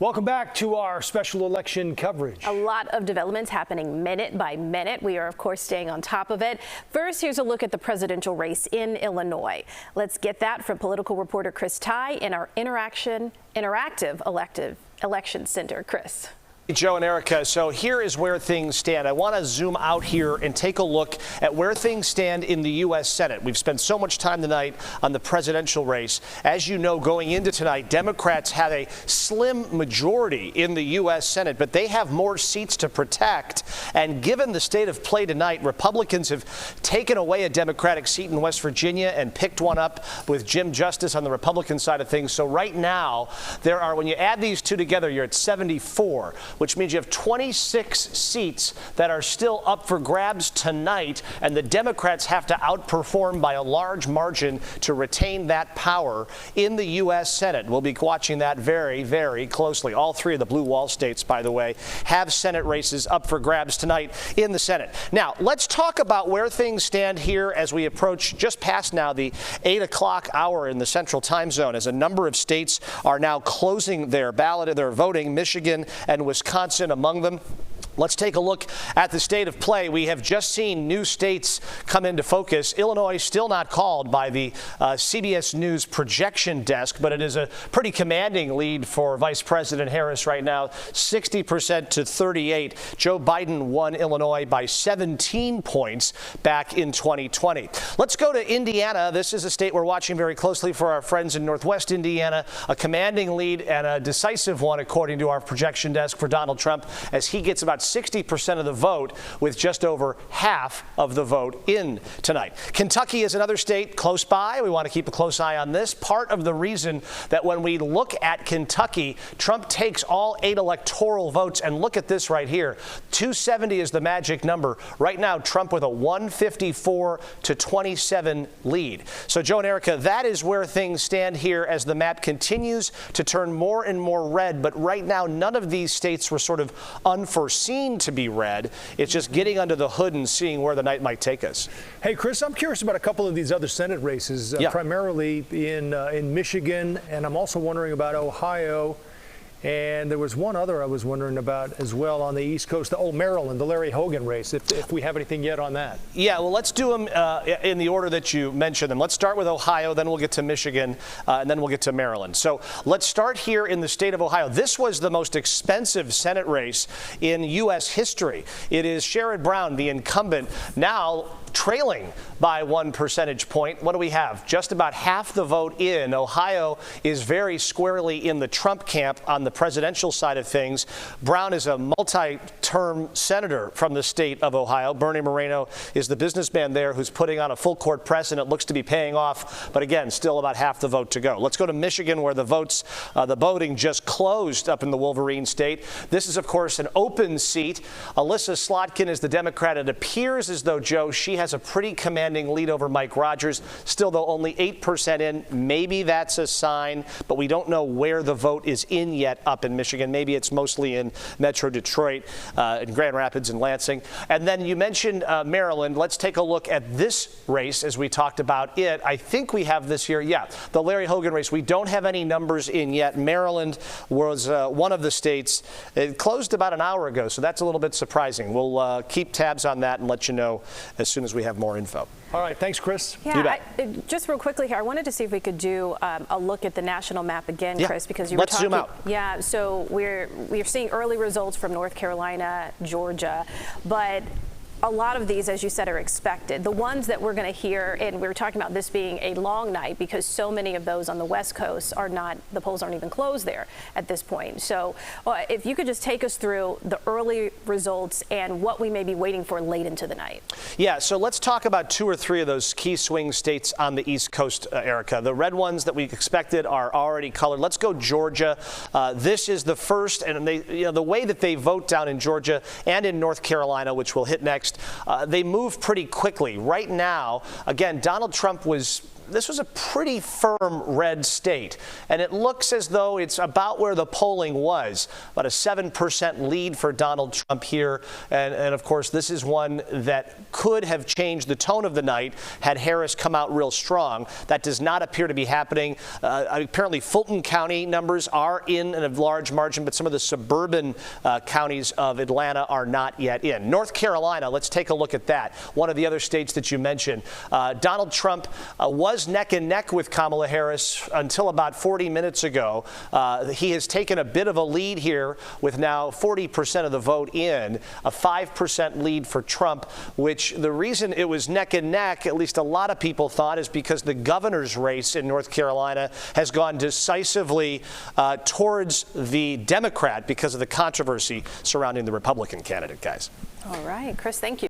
Welcome back to our special election coverage. A lot of developments happening minute by minute. We are, of course, staying on top of it. First, here's a look at the presidential race in Illinois. Let's get that from political reporter Chris Ty in our interactive election center. Chris. Joe and Erica, so here is where things stand. I want to zoom out here and take a look at where things stand in the U.S. Senate. We've spent so much time tonight on the presidential race. As you know, going into tonight, Democrats had a slim majority in the U.S. Senate, but they have more seats to protect. And given the state of play tonight, Republicans have taken away a Democratic seat in West Virginia and picked one up with Jim Justice on the Republican side of things. So right now, there are, when you add these two together, you're at 74. Which means you have 26 seats that are still up for grabs tonight, and the Democrats have to outperform by a large margin to retain that power in the U.S. Senate. We'll be watching that very, very closely. All three of the blue wall states, by the way, have Senate races up for grabs tonight in the Senate. Now, let's talk about where things stand here as we approach just past now the 8 o'clock hour in the Central Time Zone, as a number of states are now closing their ballot, their voting, Michigan and Wisconsin among them. Let's take a look at the state of play. We have just seen new states come into focus. Illinois still not called by the CBS News projection desk, but it is a pretty commanding lead for Vice President Harris right now, 60% to 38. Joe Biden won Illinois by 17 points back in 2020. Let's go to Indiana. This is a state we're watching very closely for our friends in Northwest Indiana. A commanding lead and a decisive one, according to our projection desk, for Donald Trump, as he gets about 60% of the vote, with just over half of the vote in tonight. Kentucky is another state close by. We want to keep a close eye on this. Part of the reason that when we look at Kentucky, Trump takes all 8 electoral votes, and look at this right here. 270 is the magic number. Right now, Trump with a 154 to 27 lead. So, Joe and Erica, that is where things stand here as the map continues to turn more and more red. But right now, none of these states were sort of unforeseen to be red. It's just getting under the hood and seeing where the night might take us. Hey, Chris, I'm curious about a couple of these other Senate races, primarily in Michigan, and I'm also wondering about Ohio. And there was one other I was wondering about as well on the East Coast, Maryland, the Larry Hogan race, if we have anything yet on that. Yeah, well, let's do them in the order that you mentioned them. Let's start with Ohio, then we'll get to Michigan, and then we'll get to Maryland. So let's start here in the state of Ohio. This was the most expensive Senate race in U.S. history. It is Sherrod Brown, the incumbent, now trailing by 1 percentage point. What do we have? Just about half the vote in. Ohio is very squarely in the Trump camp on the presidential side of things. Brown is a multi-term senator from the state of Ohio. Bernie Moreno is the businessman there who's putting on a full court press, and it looks to be paying off. But again, still about half the vote to go. Let's go to Michigan, where the voting just closed up in the Wolverine state. This is, of course, an open seat. Alyssa Slotkin is the Democrat. It appears as though, Joe, she has a pretty commanding lead over Mike Rogers. Still, though, only 8% in. Maybe that's a sign, but we don't know where the vote is in yet up in Michigan. Maybe it's mostly in Metro Detroit, in Grand Rapids and Lansing. And then you mentioned Maryland. Let's take a look at this race as we talked about it. I think we have this here. Yeah, the Larry Hogan race. We don't have any numbers in yet. Maryland was one of the states. It closed about an hour ago, so that's a little bit surprising. We'll keep tabs on that and let you know as soon as we have more info. All right. Thanks, Chris. Yeah, just real quickly here, I wanted to see if we could do a look at the national map again, Chris, because you were talking. Let's zoom out. Yeah, so we're seeing early results from North Carolina, Georgia, but a lot of these, as you said, are expected. The ones that we're going to hear, and we were talking about this being a long night because so many of those on the West Coast are not, the polls aren't even closed there at this point. So if you could just take us through the early results and what we may be waiting for late into the night. Yeah, so let's talk about 2 or 3 of those key swing states on the East Coast, Erica. The red ones that we expected are already colored. Let's go Georgia. This is the first, and the way that they vote down in Georgia and in North Carolina, which we'll hit next, they move pretty quickly. Right now, again, Donald Trump was this was a pretty firm red state, and it looks as though it's about where the polling was, about a 7% lead for Donald Trump here, and of course this is one that could have changed the tone of the night had Harris come out real strong. That does not appear to be happening. Apparently Fulton County numbers are in a large margin, but some of the suburban counties of Atlanta are not yet in. North Carolina, let's take a look at that. One of the other states that you mentioned. Donald Trump was neck and neck with Kamala Harris until about 40 minutes ago. He has taken a bit of a lead here with now 40% of the vote in, a 5% lead for Trump, which the reason it was neck and neck, at least a lot of people thought, is because the governor's race in North Carolina has gone decisively towards the Democrat because of the controversy surrounding the Republican candidate, guys. All right, Chris, thank you.